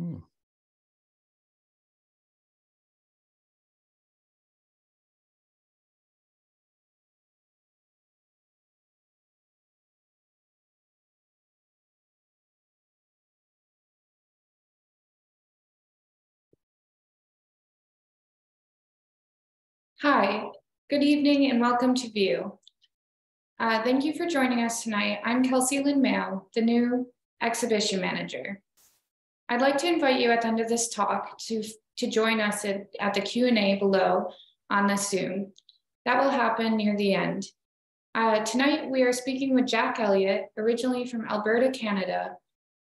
Hi, good evening and welcome to VIEW. Thank you for joining us tonight. I'm Kelsey Lynn Mayo, the new exhibition manager. I'd like to invite you at the end of this talk to join us at the Q&A below on the Zoom. That will happen near the end. Tonight we are speaking with Jack Elliott, originally from Alberta, Canada.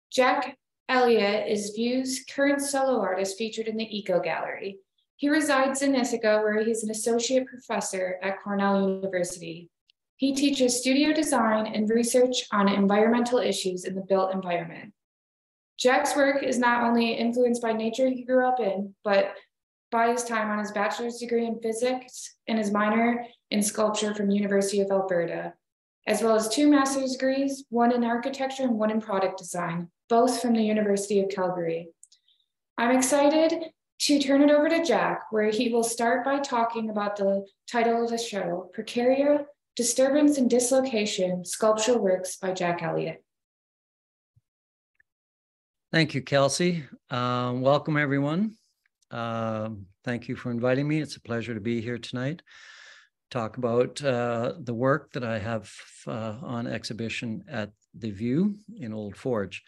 Jack Elliott is VIEW's current solo artist featured in the Eco Gallery. He resides in Ithaca, where he's an associate professor at Cornell University. He teaches studio design and research on environmental issues in the built environment. Jack's work is not only influenced by nature he grew up in, but by his time on his bachelor's degree in physics and his minor in sculpture from University of Alberta, as well as 2 master's degrees, one in architecture and one in product design, both from the University of Calgary. I'm excited to turn it over to Jack, where he will start by talking about the title of the show, Precaria, Disturbance and Dislocation, Sculptural Works by Jack Elliott. Thank you, Kelsey. Welcome, everyone. Thank you for inviting me. It's a pleasure to be here tonight. Talk about the work that I have on exhibition at the VIEW in Old Forge.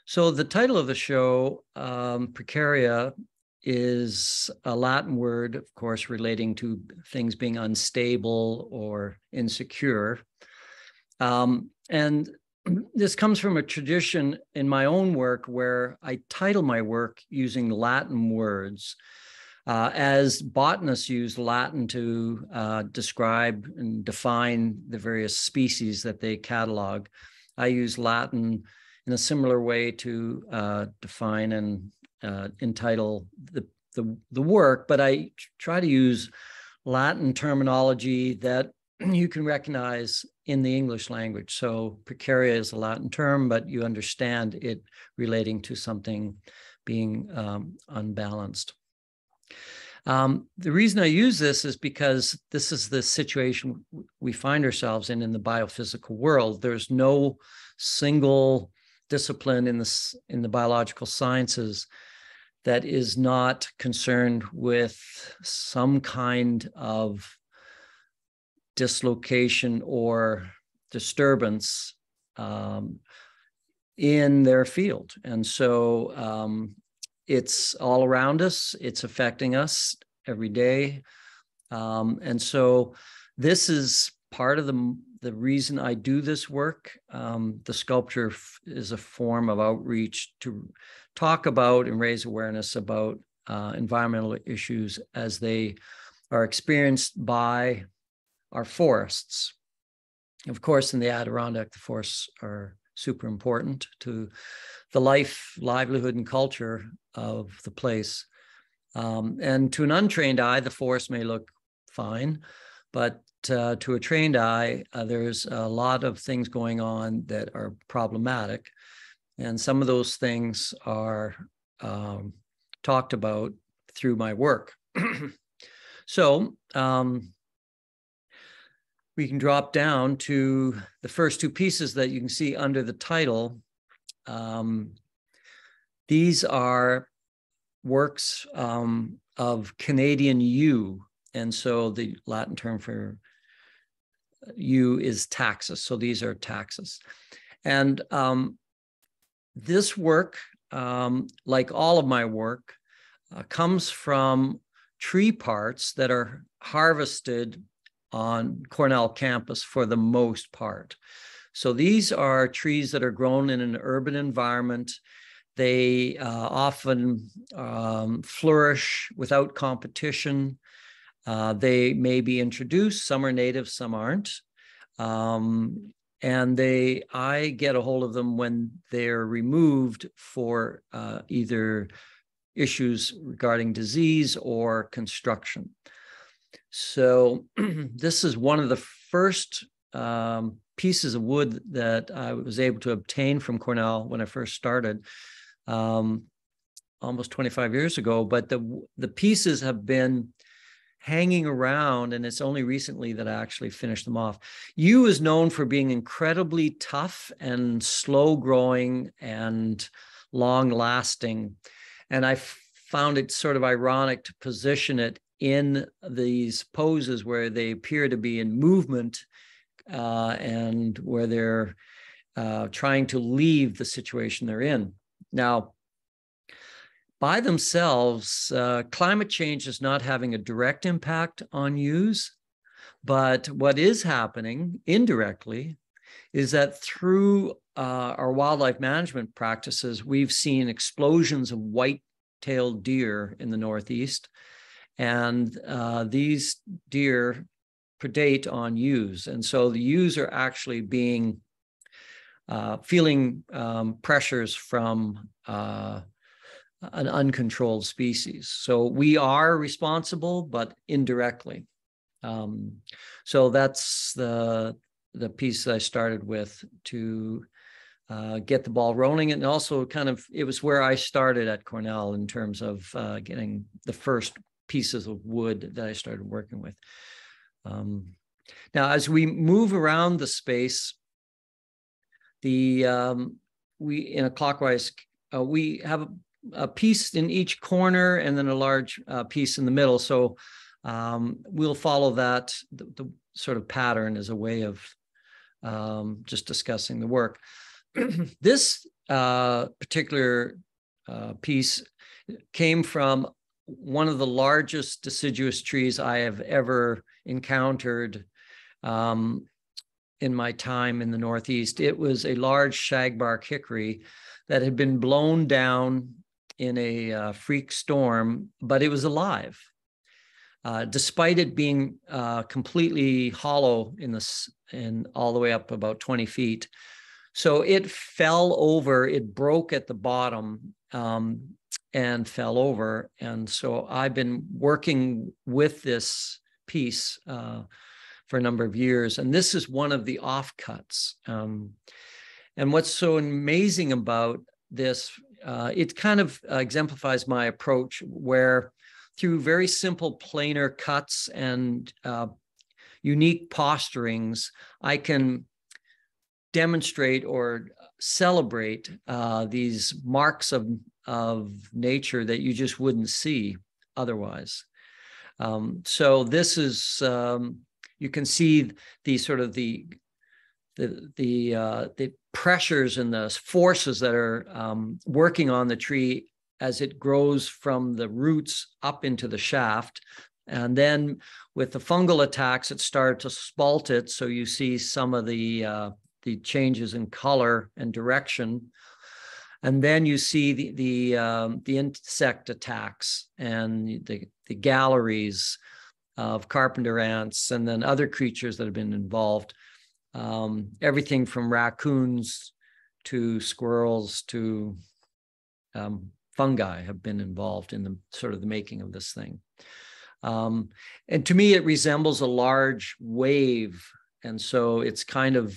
So the title of the show, Precaria, is a Latin word, of course, relating to things being unstable or insecure. And this comes from a tradition in my own work where I title my work using Latin words. As botanists use Latin to describe and define the various species that they catalog, I use Latin in a similar way to define and entitle the work, but I try to use Latin terminology that you can recognize in the English language. So precaria is a Latin term, but you understand it relating to something being unbalanced. The reason I use this is because this is the situation we find ourselves in the biophysical world. There's no single discipline in the biological sciences that is not concerned with some kind of dislocation or disturbance in their field. And so it's all around us. It's affecting us every day. And so this is part of the reason I do this work. The sculpture is a form of outreach to talk about and raise awareness about environmental issues as they are experienced by our forests. Of course, in the Adirondack, the forests are super important to the life, livelihood, and culture of the place. And to an untrained eye, the forest may look fine, but to a trained eye, there's a lot of things going on that are problematic. And some of those things are talked about through my work. So we can drop down to the first 2 pieces that you can see under the title. These are works of Canadian yew. And so the Latin term for yew is taxus. So these are taxus. And this work, like all of my work, comes from tree parts that are harvested on Cornell campus for the most part. So these are trees that are grown in an urban environment. They often flourish without competition. They may be introduced, some are native, some aren't. And I get a hold of them when they're removed for either issues regarding disease or construction. So this is one of the first pieces of wood that I was able to obtain from Cornell when I first started. almost 25 years ago, but the pieces have been hanging around, and it's only recently that I actually finished them off. Yew is known for being incredibly tough and slow growing and long lasting. And I found it sort of ironic to position it in these poses where they appear to be in movement and where they're trying to leave the situation they're in. Now, by themselves, climate change is not having a direct impact on yews, but what is happening indirectly is that through our wildlife management practices, we've seen explosions of white-tailed deer in the Northeast, and these deer predate on yews, and so the yews are actually being feeling pressures from an uncontrolled species. So we are responsible, but indirectly. So that's the piece that I started with to get the ball rolling. And also it was where I started at Cornell in terms of getting the first pieces of wood that I started working with. Now, as we move around the space, we in a clockwise, we have a piece in each corner and then a large piece in the middle. So we'll follow that, the sort of pattern as a way of just discussing the work. This particular piece came from one of the largest deciduous trees I have ever encountered in my time in the Northeast. It was a large shagbark hickory that had been blown down in a freak storm, but it was alive, despite it being completely hollow in all the way up about 20 feet. So it fell over, it broke at the bottom and fell over. And so I've been working with this piece for a number of years. And this is one of the offcuts. And what's so amazing about this, it kind of exemplifies my approach where through very simple planar cuts and unique posturings, I can demonstrate or celebrate these marks of nature that you just wouldn't see otherwise. So this is, you can see the sort of the pressures and the forces that are working on the tree as it grows from the roots up into the shaft. And then with the fungal attacks, it started to spalt it. So you see some of the changes in color and direction. And then you see the insect attacks and the galleries of carpenter ants and then other creatures that have been involved. Everything from raccoons to squirrels to fungi have been involved in the sort of the making of this thing. And to me, it resembles a large wave. And so it's kind of,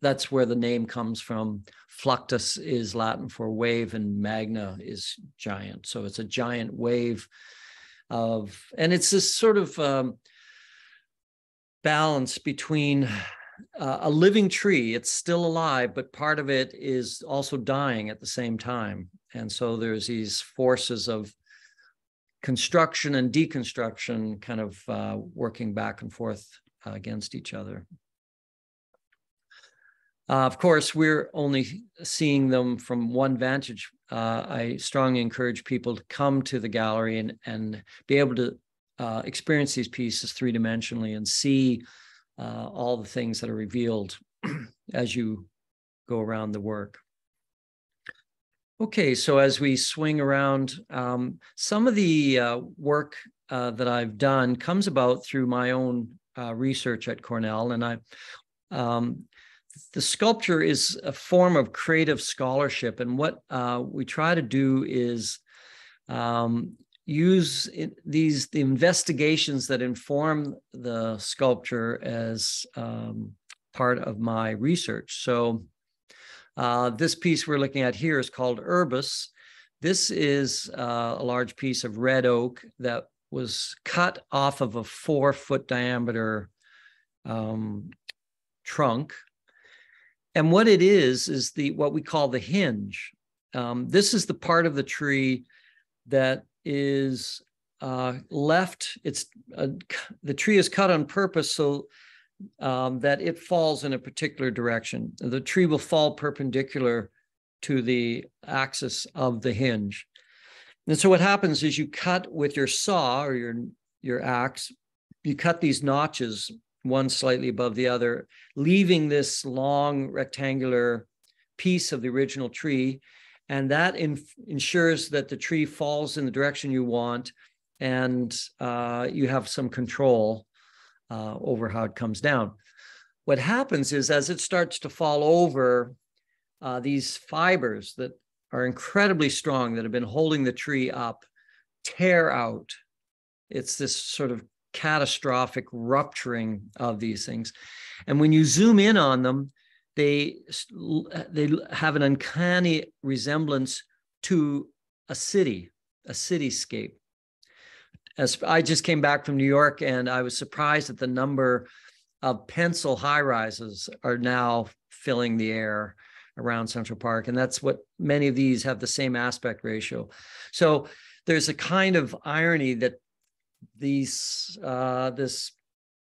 that's where the name comes from. Fluctus is Latin for wave and magna is giant. So it's a giant wave and it's this sort of balance between a living tree. It's still alive, but part of it is also dying at the same time. And so there's these forces of construction and deconstruction kind of working back and forth against each other. Of course, we're only seeing them from one vantage. I strongly encourage people to come to the gallery and be able to experience these pieces three-dimensionally and see all the things that are revealed as you go around the work. Okay, so as we swing around, some of the work that I've done comes about through my own research at Cornell, and the sculpture is a form of creative scholarship, and what we try to do is use the investigations that inform the sculpture as part of my research. So This piece we're looking at here is called Urbis. This is a large piece of red oak that was cut off of a 4-foot diameter trunk. And what it is what we call the hinge. This is the part of the tree that is left. The tree is cut on purpose so that it falls in a particular direction. The tree will fall perpendicular to the axis of the hinge. And so what happens is you cut with your saw or your axe, you cut these notches, one slightly above the other, leaving this long rectangular piece of the original tree. And that ensures that the tree falls in the direction you want, and you have some control over how it comes down. What happens is as it starts to fall over, these fibers that are incredibly strong that have been holding the tree up tear out. It's this sort of catastrophic rupturing of these things. And when you zoom in on them, they have an uncanny resemblance to a cityscape. As I just came back from New York, and I was surprised at the number of pencil high-rises are now filling the air around Central Park. And that's what many of these have, the same aspect ratio. So there's a kind of irony that this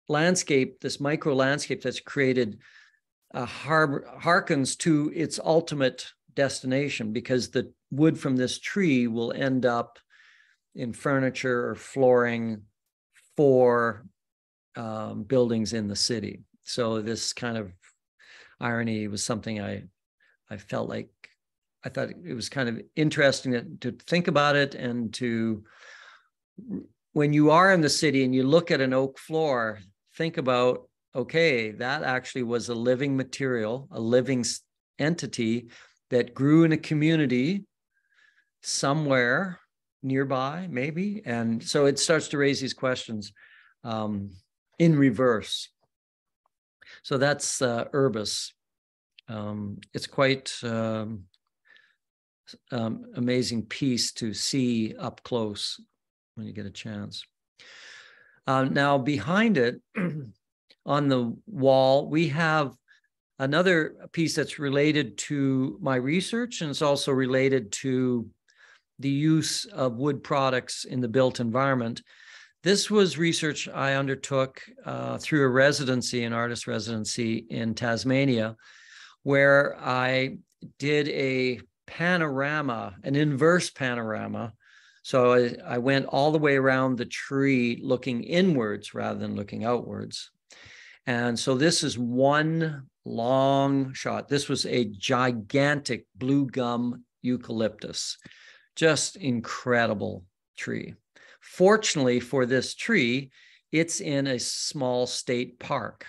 landscape, this micro landscape that's created harkens to its ultimate destination, because the wood from this tree will end up in furniture or flooring for buildings in the city. So this kind of irony was something I felt like, I thought it was kind of interesting to think about it, and to, when you are in the city and you look at an oak floor, think about, okay, that actually was a living material, a living entity that grew in a community somewhere nearby, maybe. And so it starts to raise these questions in reverse. So that's Urbis. It's quite amazing piece to see up close when you get a chance. Now behind it, on the wall, we have another piece that's related to my research, and it's also related to the use of wood products in the built environment. This was research I undertook through a residency, an artist residency in Tasmania, where I did a panorama, an inverse panorama. So I went all the way around the tree looking inwards rather than looking outwards. And so this is one long shot. This was a gigantic blue gum eucalyptus, just incredible tree. Fortunately for this tree, it's in a small state park.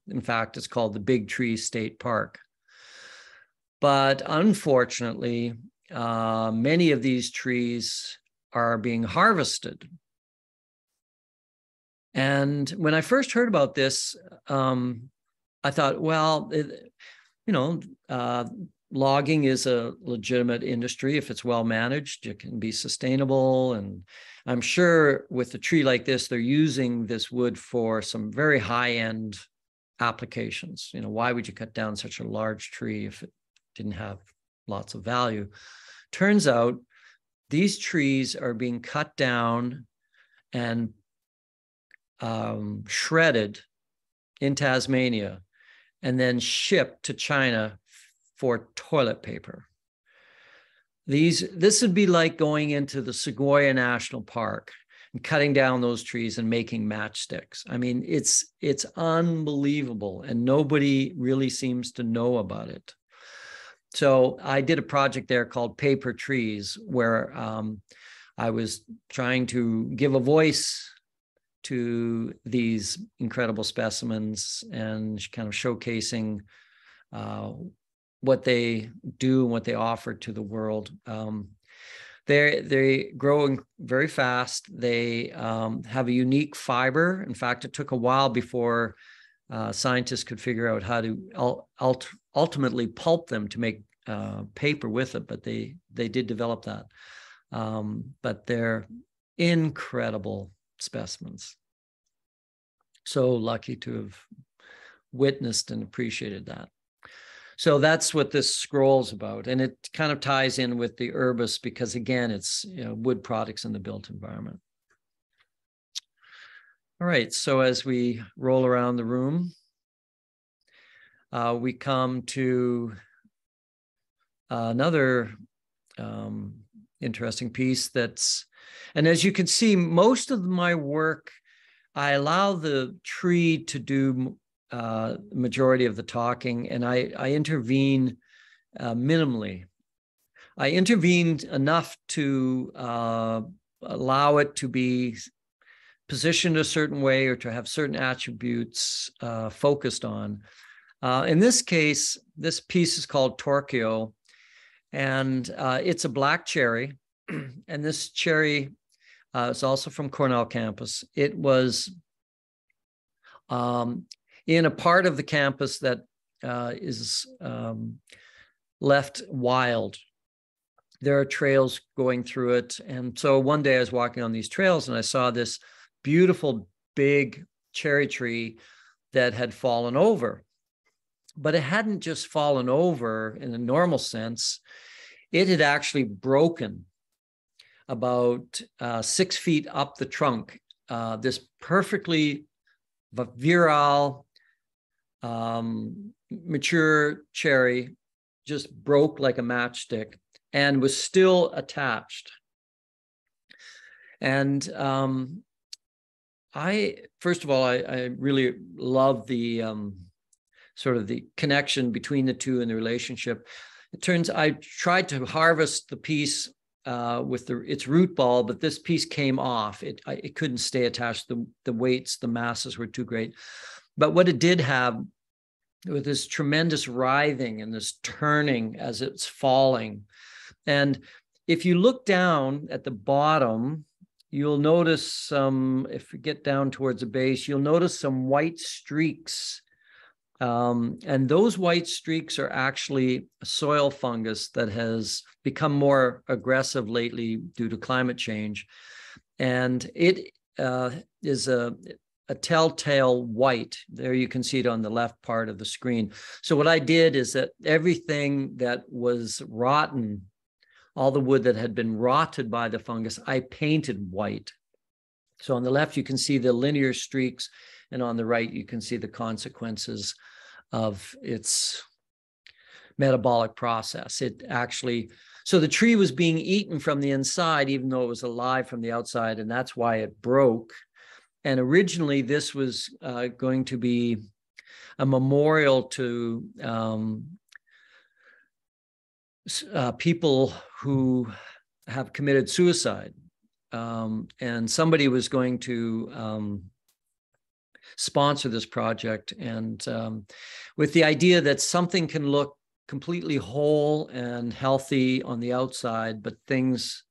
In fact, it's called the Big Tree State Park. But unfortunately, many of these trees are being harvested. And when I first heard about this, I thought, well, logging is a legitimate industry. If it's well managed, it can be sustainable. And I'm sure with a tree like this, they're using this wood for some very high-end applications. Why would you cut down such a large tree if it didn't have lots of value? Turns out these trees are being cut down and shredded in Tasmania and then shipped to China for toilet paper. This would be like going into the Sequoia National Park and cutting down those trees and making matchsticks. I mean, it's unbelievable, and nobody really seems to know about it. So I did a project there called Paper Trees, where I was trying to give a voice to these incredible specimens and kind of showcasing what they do and what they offer to the world. They grow very fast. They have a unique fiber. In fact, it took a while before scientists could figure out how to ultimately pulp them to make paper with it, but they did develop that. But they're incredible specimens. So lucky to have witnessed and appreciated that. So that's what this scroll is about. And it kind of ties in with the Urbis because, again, it's wood products in the built environment. All right, so as we roll around the room, we come to another interesting piece and as you can see, most of my work, I allow the tree to do majority of the talking, and I intervene minimally. I intervened enough to allow it to be positioned a certain way or to have certain attributes focused on. In this case, this piece is called Torquio, and it's a black cherry. And this cherry is also from Cornell campus. It was in a part of the campus that is left wild. There are trails going through it. And so one day I was walking on these trails and I saw this beautiful big cherry tree that had fallen over. But it hadn't just fallen over in a normal sense. It had actually broken about 6 feet up the trunk. This perfectly virile, mature cherry just broke like a matchstick and was still attached. And first of all, I really love the sort of the connection between the two and the relationship. It turns, I tried to harvest the piece with its root ball, but this piece came off. It couldn't stay attached. The weights, the masses were too great. But what it did have was this tremendous writhing and this turning as it's falling. And if you look down at the bottom, you'll notice some, if you get down towards the base, you'll notice some white streaks. And those white streaks are actually a soil fungus that has become more aggressive lately due to climate change. And it is a telltale white. There you can see it on the left part of the screen. So what I did is that everything that was rotten, all the wood that had been rotted by the fungus, I painted white. So on the left, you can see the linear streaks, and on the right, you can see the consequences of its metabolic process. It actually, so the tree was being eaten from the inside, even though it was alive from the outside, and that's why it broke. And originally, this was going to be a memorial to people who have committed suicide. And somebody was going to sponsor this project, and with the idea that something can look completely whole and healthy on the outside, but things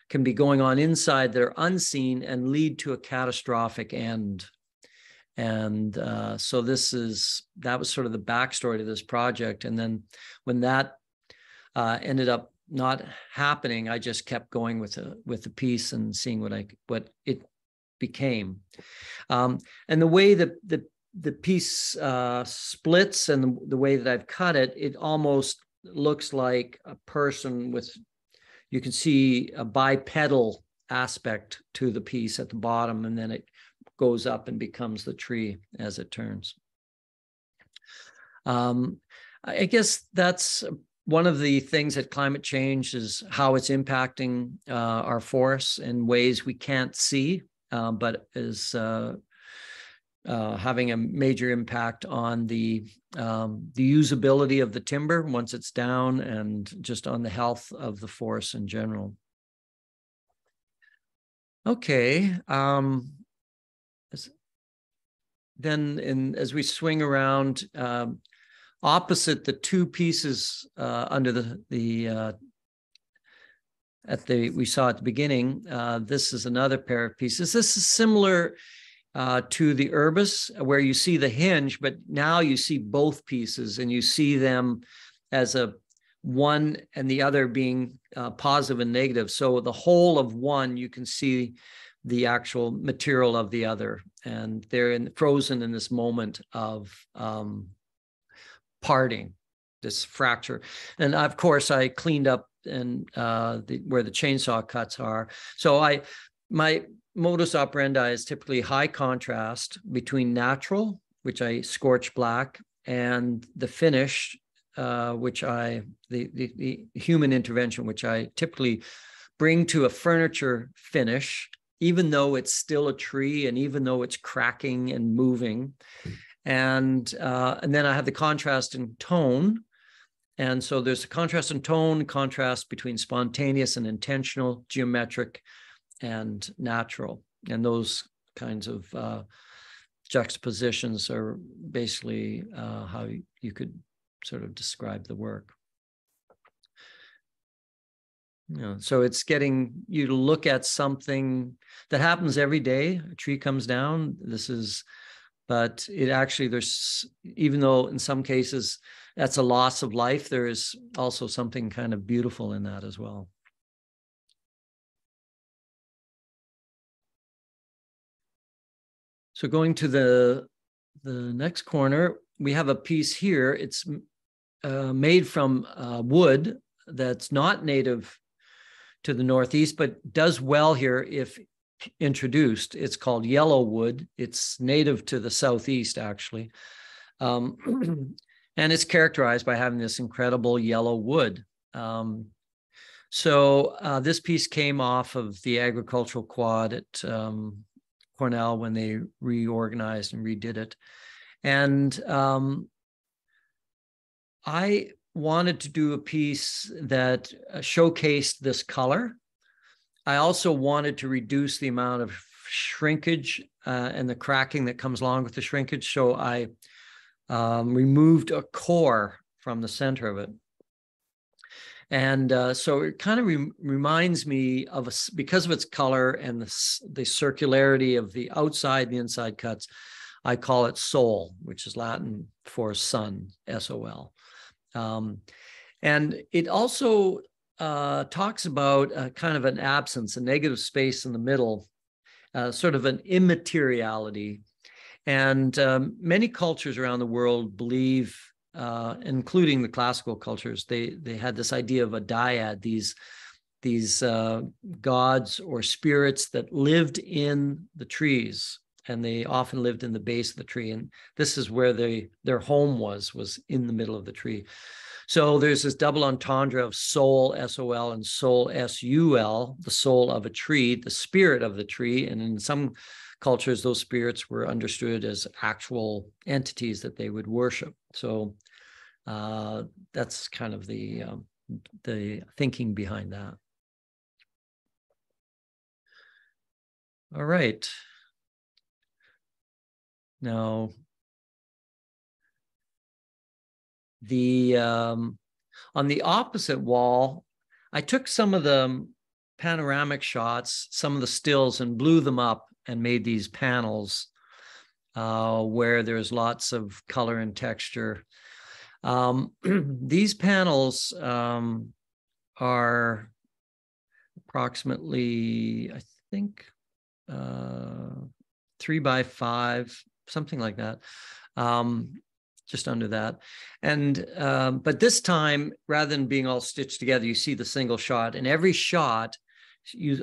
can be going on inside that are unseen and lead to a catastrophic end. And so that was sort of the backstory to this project. And then when that ended up not happening, I just kept going with the piece and seeing what it became. And the way that the piece splits and the way that I've cut it, it almost looks like a person with, you can see a bipedal aspect to the piece at the bottom, and then it goes up and becomes the tree as it turns. I guess that's one of the things that climate change is how it's impacting our forests in ways we can't see, but is having a major impact on the usability of the timber once it's down, and just on the health of the forest in general. Okay. Then as we swing around, opposite the two pieces under we saw at the beginning, this is another pair of pieces. This is similar to the Urbis, where you see the hinge, but now you see both pieces and you see them as a one and the other being positive and negative. So the whole of one, you can see the actual material of the other, and they're frozen in this moment of parting, this fracture. And of course, I cleaned up and where the chainsaw cuts are. So my modus operandi is typically high contrast between natural, which I scorch black, and the finish, which the human intervention, which I typically bring to a furniture finish, even though it's still a tree and even though it's cracking and moving. And then I have the contrast in tone. And so there's a contrast in tone, contrast between spontaneous and intentional, geometric and natural. And those kinds of juxtapositions are basically how you could sort of describe the work. So it's getting you to look at something that happens every day. A tree comes down. But it actually, there's, even though in some cases that's a loss of life, there is also something kind of beautiful in that as well. So going to the next corner, we have a piece here. It's made from wood that's not native to the Northeast, but does well here if introduced. It's called yellow wood. It's native to the Southeast, actually. And it's characterized by having this incredible yellow wood. So this piece came off of the agricultural quad at Cornell when they reorganized and redid it. And I wanted to do a piece that showcased this color. I also wanted to reduce the amount of shrinkage and the cracking that comes along with the shrinkage. So I removed a core from the center of it. And so it kind of reminds me of, because of its color and the circularity of the outside and the inside cuts, I call it Sol, which is Latin for sun, S-O-L. And it also talks about kind of an absence, a negative space in the middle, sort of an immateriality. And many cultures around the world believe, including the classical cultures, they had this idea of a dyad, these gods or spirits that lived in the trees, and they often lived in the base of the tree. And this is where their home was in the middle of the tree. So there's this double entendre of soul, S-O-L, and soul, S-U-L, the soul of a tree, the spirit of the tree. And in some cultures, those spirits were understood as actual entities that they would worship. So that's kind of the thinking behind that. All right. Now, on the opposite wall, I took some of the panoramic shots, some of the stills, and blew them up and made these panels where there's lots of color and texture. These panels are approximately, I think, 3 by 5, something like that. Just under that. And but this time, rather than being all stitched together, you see the single shot. And every shot,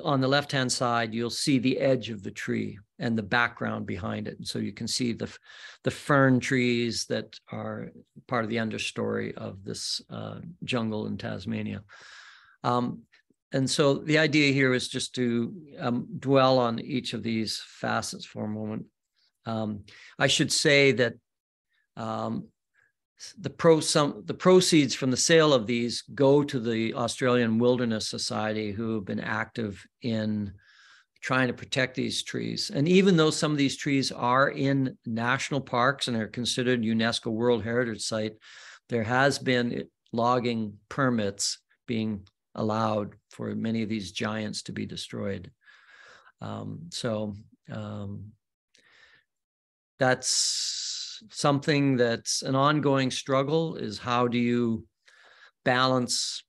on the left-hand side, you'll see the edge of the tree and the background behind it. And so you can see the fern trees that are part of the understory of this jungle in Tasmania. And so the idea here is just to dwell on each of these facets for a moment. I should say that the proceeds from the sale of these go to the Australian Wilderness Society, who have been active in trying to protect these trees. And even though some of these trees are in national parks and are considered UNESCO World Heritage Site, there has been logging permits being allowed for many of these giants to be destroyed. that's something that's an ongoing struggle, is how do you balance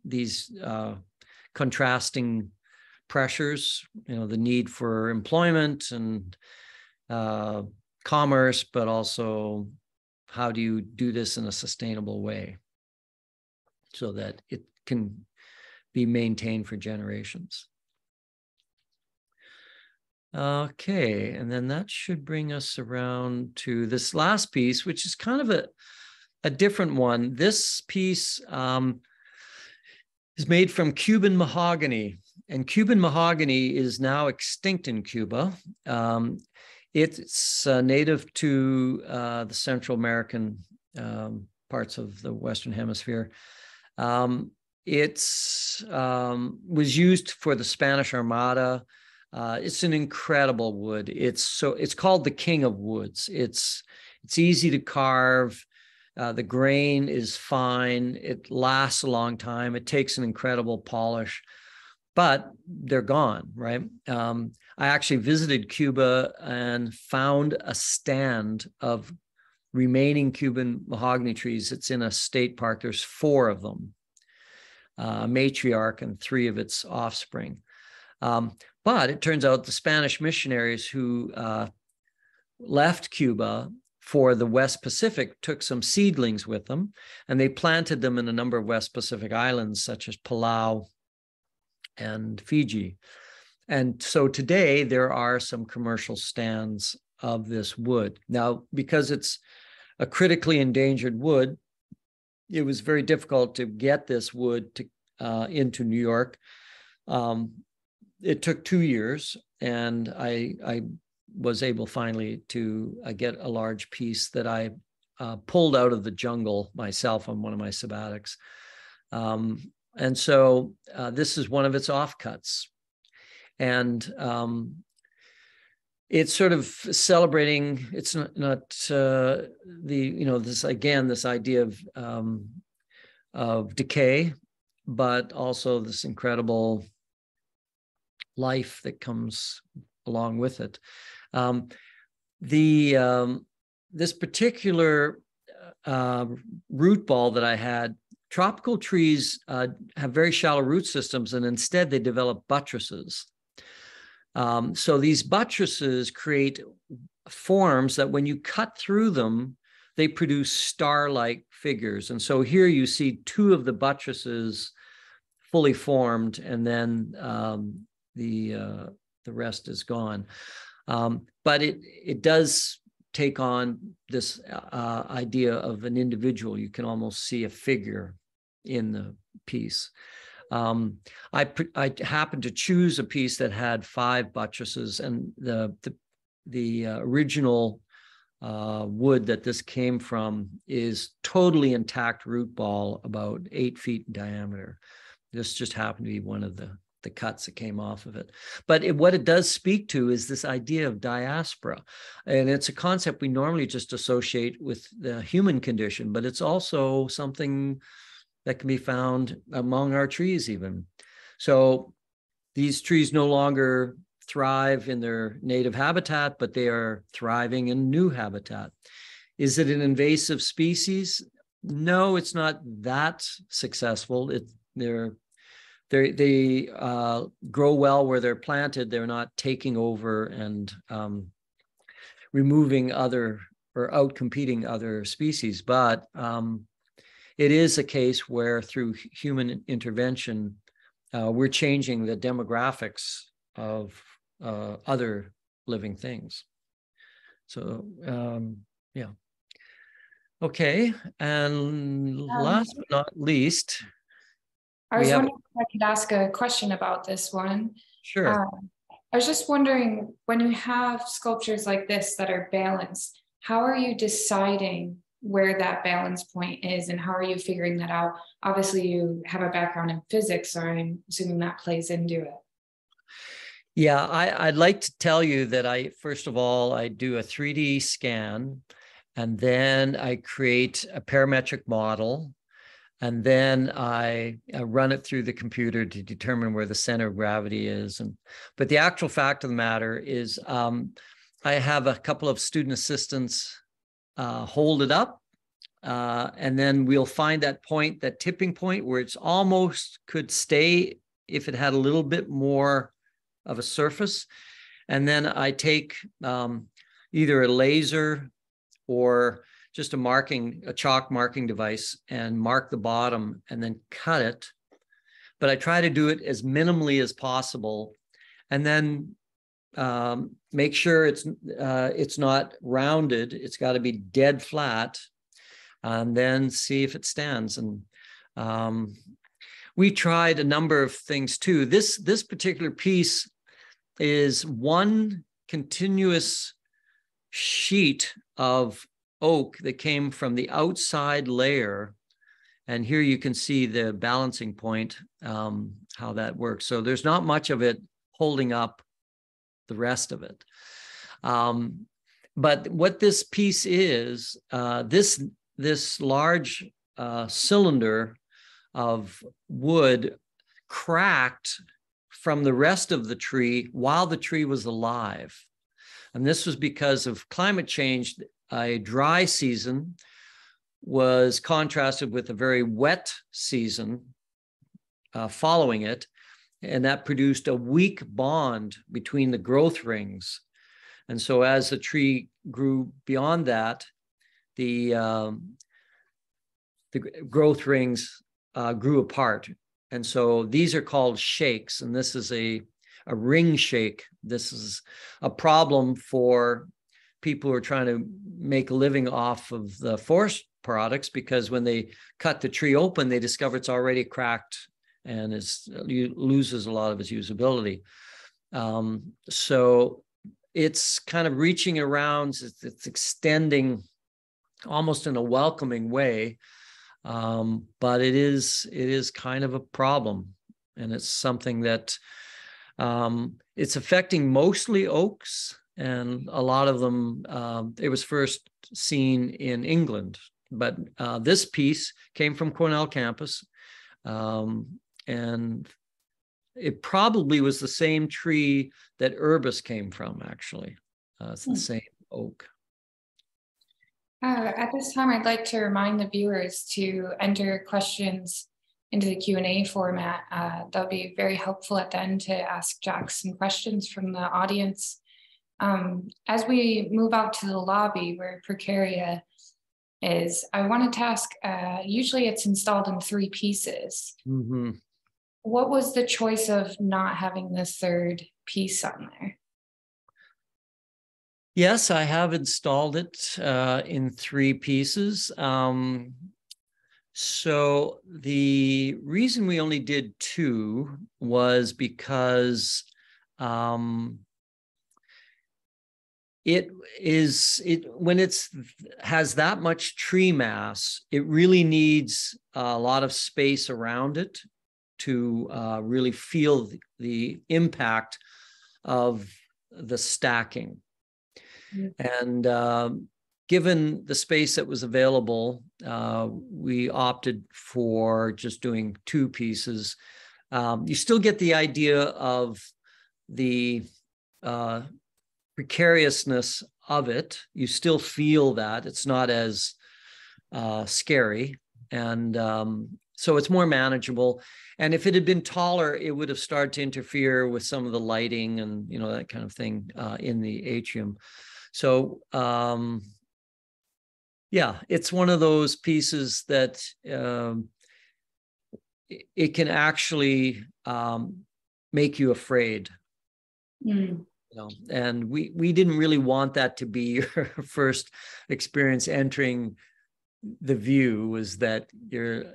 these contrasting pressures, the need for employment and commerce, but also how do you do this in a sustainable way so that it can be maintained for generations. Okay, and then that should bring us around to this last piece, which is kind of a different one. This piece is made from Cuban mahogany, and Cuban mahogany is now extinct in Cuba. It's native to the Central American parts of the Western Hemisphere. It was used for the Spanish Armada. It's an incredible wood. It's called the king of woods. It's easy to carve. The grain is fine. It lasts a long time. It takes an incredible polish, but they're gone, right? I actually visited Cuba and found a stand of remaining Cuban mahogany trees. It's in a state park. There's 4 of them, a matriarch and 3 of its offspring. But it turns out the Spanish missionaries who left Cuba for the West Pacific took some seedlings with them, and they planted them in a number of West Pacific islands, such as Palau and Fiji. And so today there are some commercial stands of this wood. Now, because it's a critically endangered wood, it was very difficult to get this wood into New York. It took 2 years, and I was able finally to get a large piece that I pulled out of the jungle myself on one of my sabbatics. And so this is one of its offcuts. And it's sort of celebrating, it's not this idea of decay, but also this incredible life that comes along with it. This particular root ball that I had, tropical trees have very shallow root systems, and instead they develop buttresses. So these buttresses create forms that when you cut through them, they produce star-like figures. And so here you see 2 of the buttresses fully formed, and then the rest is gone. But it does take on this idea of an individual. You can almost see a figure in the piece. I happened to choose a piece that had 5 buttresses, and the original wood that this came from is totally intact root ball, about 8 feet in diameter. This just happened to be one of the cuts that came off of it. But what it does speak to is this idea of diaspora. And it's a concept we normally just associate with the human condition, but it's also something that can be found among our trees even. So these trees no longer thrive in their native habitat, but they are thriving in new habitat. Is it an invasive species? No, it's not that successful. They grow well where they're planted. They're not taking over and removing other or outcompeting other species. But it is a case where through human intervention, we're changing the demographics of other living things. So, yeah. Okay, and last but not least, I was wondering if I could ask a question about this one. Sure. I was just wondering, when you have sculptures like this that are balanced, how are you deciding where that balance point is, and how are you figuring that out? Obviously, you have a background in physics, so I'm assuming that plays into it. Yeah, I'd like to tell you that first of all, I do a 3D scan, and then I create a parametric model, and then I run it through the computer to determine where the center of gravity is. But the actual fact of the matter is I have a couple of student assistants hold it up, and then we'll find that point, that tipping point where it's almost could stay if it had a little bit more of a surface. And then I take either a laser or just a chalk marking device and mark the bottom and then cut it. But I try to do it as minimally as possible, and then make sure it's not rounded. It's got to be dead flat, and then see if it stands. And we tried a number of things too. This particular piece is one continuous sheet of oak that came from the outside layer. And here you can see the balancing point, how that works. So there's not much of it holding up the rest of it. But what this piece is, this large cylinder of wood cracked from the rest of the tree while the tree was alive. And this was because of climate change. A dry season was contrasted with a very wet season following it. And that produced a weak bond between the growth rings. And so as the tree grew beyond that, the growth rings grew apart. And so these are called shakes. And this is a ring shake. This is a problem for people who are trying to make a living off of the forest products, because when they cut the tree open, they discover it's already cracked and loses a lot of its usability. So it's kind of reaching around, it's extending almost in a welcoming way, but it is kind of a problem, and it's something that it's affecting mostly oaks, and a lot of them. It was first seen in England, but this piece came from Cornell campus. And it probably was the same tree that Urbis came from, actually. It's the same oak. At this time, I'd like to remind the viewers to enter questions into the Q&A format. That'll be very helpful at the end to ask Jack some questions from the audience. As we move out to the lobby where Precaria is, I wanted to ask, usually it's installed in 3 pieces. Mm-hmm. What was the choice of not having the third piece on there? Yes, I have installed it in 3 pieces. So the reason we only did 2 was because when it has that much tree mass, it really needs a lot of space around it to really feel the impact of the stacking. Mm-hmm. And given the space that was available, we opted for just doing 2 pieces. You still get the idea of the precariousness of it. You still feel that it's not as scary, and so it's more manageable. And if it had been taller, it would have started to interfere with some of the lighting and that kind of thing in the atrium. So yeah, it's one of those pieces that it can actually make you afraid. Mm. And we didn't really want that to be your first experience entering the view, was that you're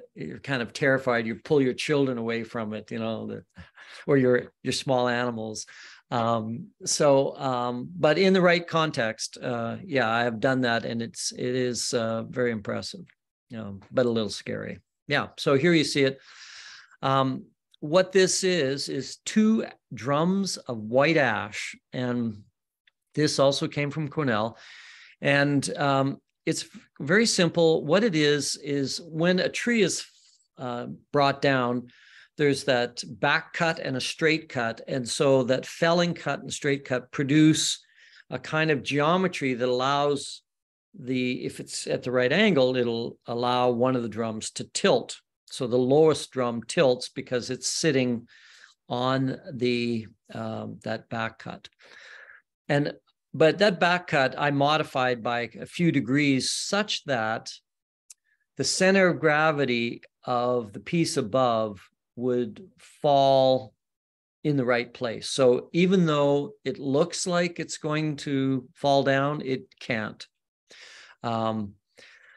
kind of terrified. You pull your children away from it, or your small animals. But in the right context, yeah, I have done that, and it is very impressive, but a little scary. Yeah. So here you see it. What this is 2 drums of white ash, and this also came from Cornell. And it's very simple. What it is when a tree is brought down, there's that back cut and a straight cut. And so that felling cut and straight cut produce a kind of geometry that allows if it's at the right angle, it'll allow one of the drums to tilt. So the lowest drum tilts because it's sitting on that back cut. But that back cut I modified by a few degrees such that the center of gravity of the piece above would fall in the right place. So even though it looks like it's going to fall down, it can't.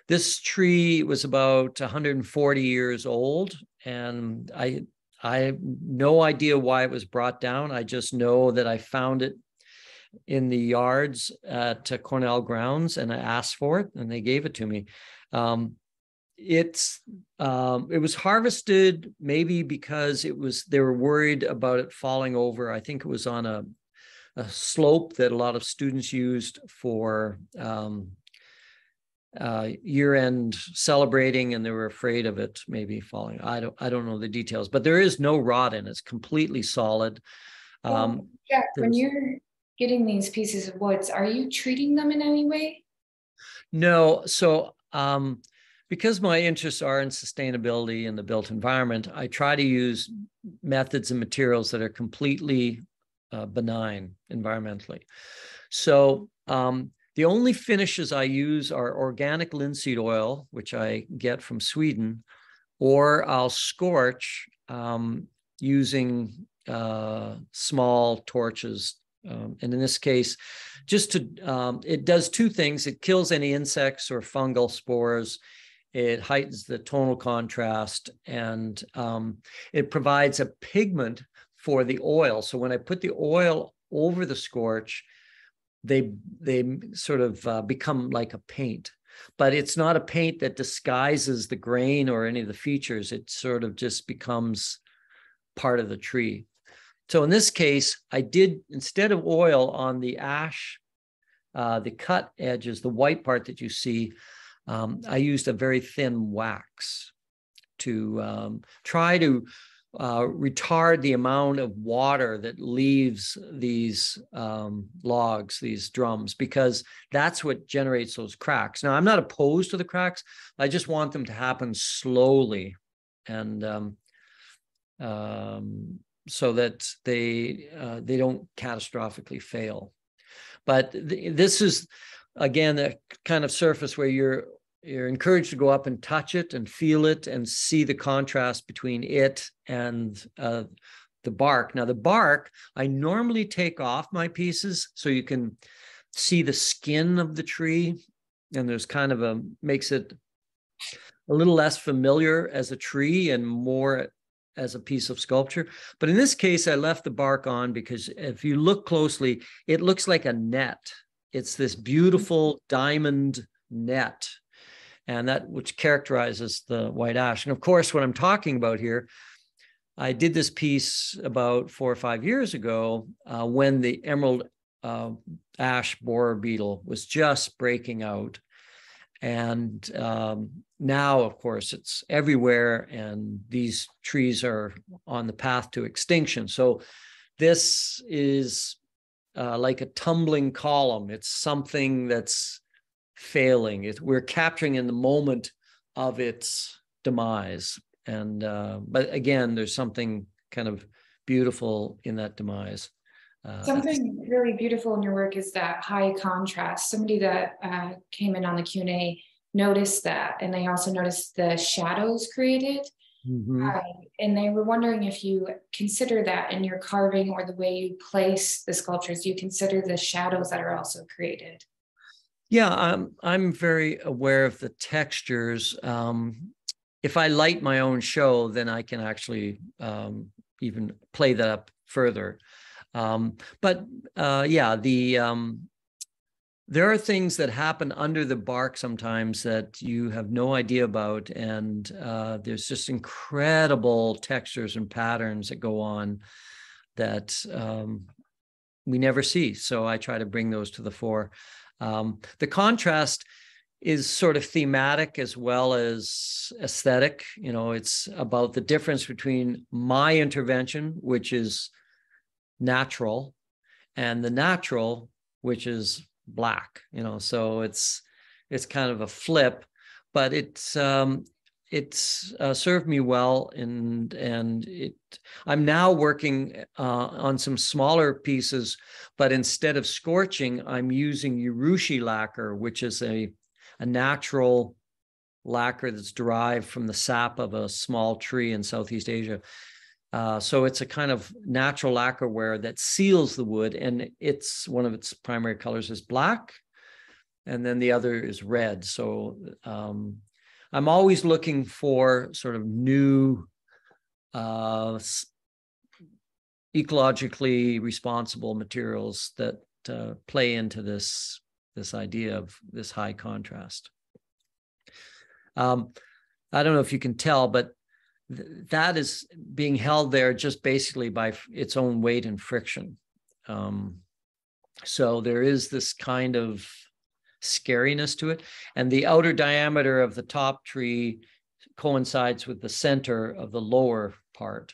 This tree was about 140 years old, and I have no idea why it was brought down. I just know that I found it in the yards at Cornell Grounds, and I asked for it, and they gave it to me. It was harvested maybe because they were worried about it falling over. I think it was on a slope that a lot of students used for year-end celebrating, and they were afraid of it maybe falling. I don't know the details, but there is no rot in it. It's completely solid. Jack, when you're getting these pieces of woods, are you treating them in any way? No. So because my interests are in sustainability and the built environment, I try to use methods and materials that are completely benign environmentally. So the only finishes I use are organic linseed oil, which I get from Sweden, or I'll scorch using small torches. And in this case, it does two things. It kills any insects or fungal spores. It heightens the tonal contrast, and it provides a pigment for the oil. So when I put the oil over the scorch, they sort of become like a paint. But it's not a paint that disguises the grain or any of the features. It sort of just becomes part of the tree. So in this case, I did, instead of oil on the ash, the cut edges, the white part that you see, I used a very thin wax to try to retard the amount of water that leaves these logs, these drums, because that's what generates those cracks. Now, I'm not opposed to the cracks. I just want them to happen slowly, and so that they don't catastrophically fail. But this is, again, a kind of surface where you're encouraged to go up and touch it and feel it and see the contrast between it and the bark. Now, the bark, I normally take off my pieces so you can see the skin of the tree, and there's kind of makes it a little less familiar as a tree and more as a piece of sculpture. But in this case, I left the bark on because if you look closely, it looks like a net. It's this beautiful diamond net, and that which characterizes the white ash. And of course, what I'm talking about here, I did this piece about 4 or 5 years ago when the emerald ash borer beetle was just breaking out. And now, of course, it's everywhere, and these trees are on the path to extinction. So this is like a tumbling column. It's something that's failing. We're capturing in the moment of its demise. And but again, there's something kind of beautiful in that demise. Something really beautiful in your work is that high contrast. Somebody that came in on the Q&A noticed that, and they also noticed the shadows created. Mm-hmm. And they were wondering if you consider that in your carving or the way you place the sculptures. Do you consider the shadows that are also created? Yeah, I'm very aware of the textures. If I light my own show, then I can actually even play that up further. But yeah, there are things that happen under the bark sometimes that you have no idea about, and there's just incredible textures and patterns that go on that we never see. So I try to bring those to the fore. The contrast is sort of thematic as well as aesthetic. You know, it's about the difference between my intervention, which is natural, and the natural, which is black, so it's kind of a flip, but it's served me well, and I'm now working on some smaller pieces, but instead of scorching, I'm using urushi lacquer, which is a natural lacquer that's derived from the sap of a small tree in Southeast Asia. So it's a kind of natural lacquerware that seals the wood, and it's one of its primary colors is black, and then the other is red. So I'm always looking for sort of new, ecologically responsible materials that play into this idea of this high contrast. I don't know if you can tell, but that is being held there just basically by its own weight and friction. So there is this kind of scariness to it, and the outer diameter of the top tree coincides with the center of the lower part.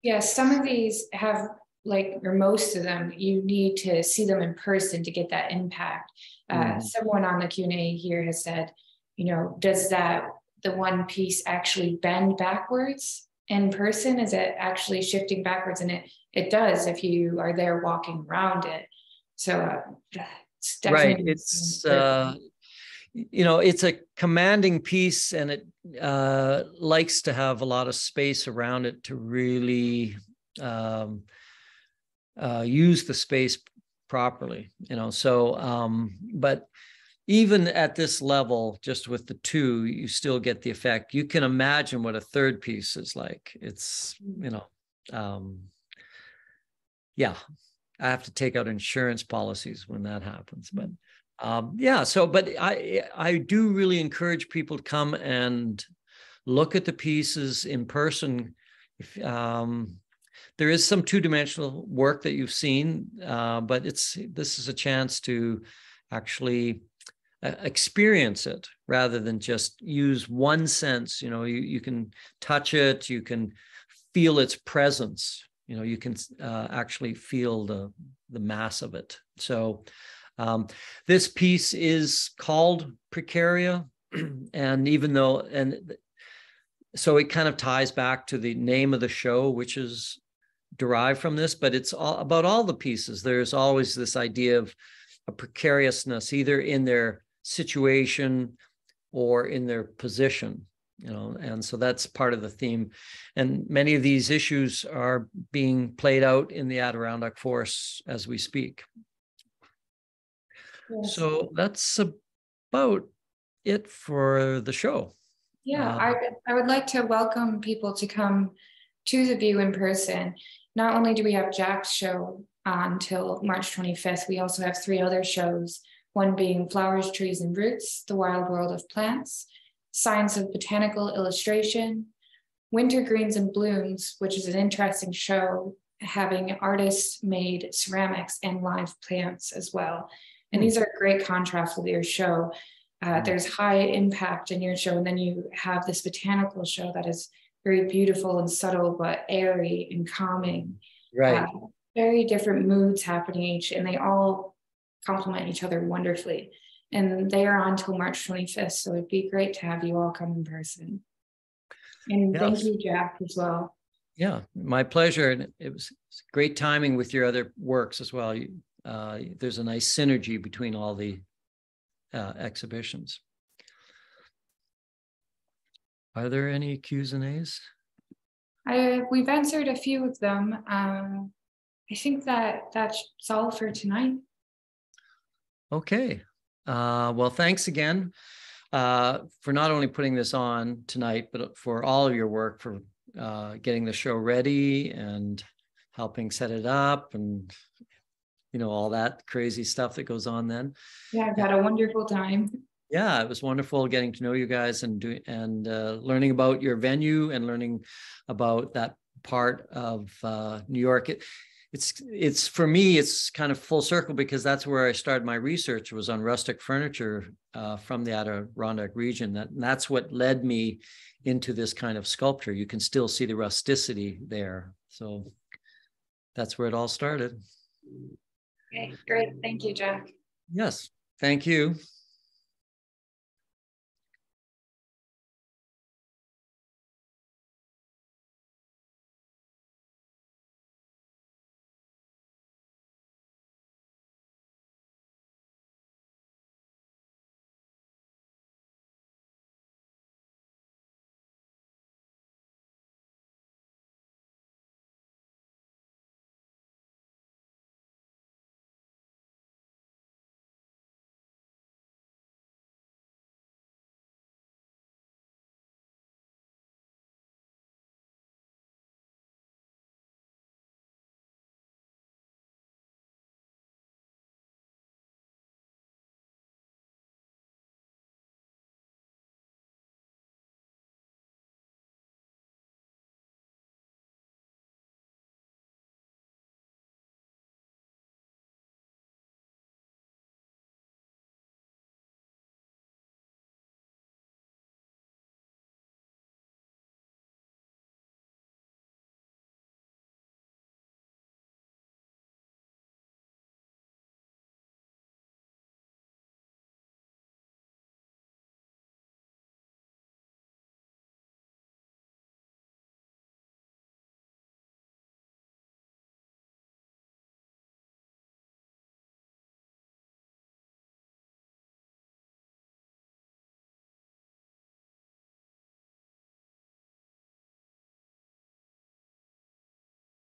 Yes, some of these have, or most of them, you need to see them in person to get that impact. Someone on the Q&A here has said, does the one piece actually bend backwards in person? Is it actually shifting backwards? And it does if you are there walking around it. So it's definitely right. It's a commanding piece, and it likes to have a lot of space around it to really use the space properly, but even at this level, just with the two, you still get the effect. You can imagine what a third piece is like. It's, yeah, I have to take out insurance policies when that happens. But but I do really encourage people to come and look at the pieces in person. There is some two-dimensional work that you've seen, but this is a chance to actually experience it rather than just use one sense. You can touch it, you can feel its presence, you can actually feel the mass of it. So this piece is called Precaria, and so it kind of ties back to the name of the show, which is derived from this, but it's all about all the pieces. There's always this idea of a precariousness, either in their situation or in their position, and so that's part of the theme. And many of these issues are being played out in the Adirondack forests as we speak. Yes. So that's about it for the show. Yeah, I would like to welcome people to come to the View in person. Not only do we have Jack's show until March 25th, we also have 3 other shows, one being Flowers, Trees, and Roots, The Wild World of Plants, Science of Botanical Illustration, Winter Greens and Blooms, which is an interesting show having artists-made ceramics and live plants as well. And these are a great contrast with your show. There's high impact in your show, and then you have this botanical show that is very beautiful and subtle, but airy and calming. Right. Very different moods happening each, and they all complement each other wonderfully. And they are on till March 25th, so it'd be great to have you all come in person. And yes. Thank you, Jack, as well. Yeah, my pleasure. And it was great timing with your other works as well. There's a nice synergy between all the exhibitions. Are there any Q's and A's? We've answered a few of them. I think that's all for tonight. Okay. Well, thanks again for not only putting this on tonight, but for all of your work, for getting the show ready and helping set it up, and all that crazy stuff that goes on then. Yeah, I've had a wonderful time. Yeah, it was wonderful getting to know you guys and learning about your venue and learning about that part of New York. It's for me, it's kind of full circle, because that's where I started my research, was on rustic furniture from the Adirondack region. That's what led me into this kind of sculpture. You can still see the rusticity there. So that's where it all started. Okay, great. Thank you, Jack. Yes, thank you.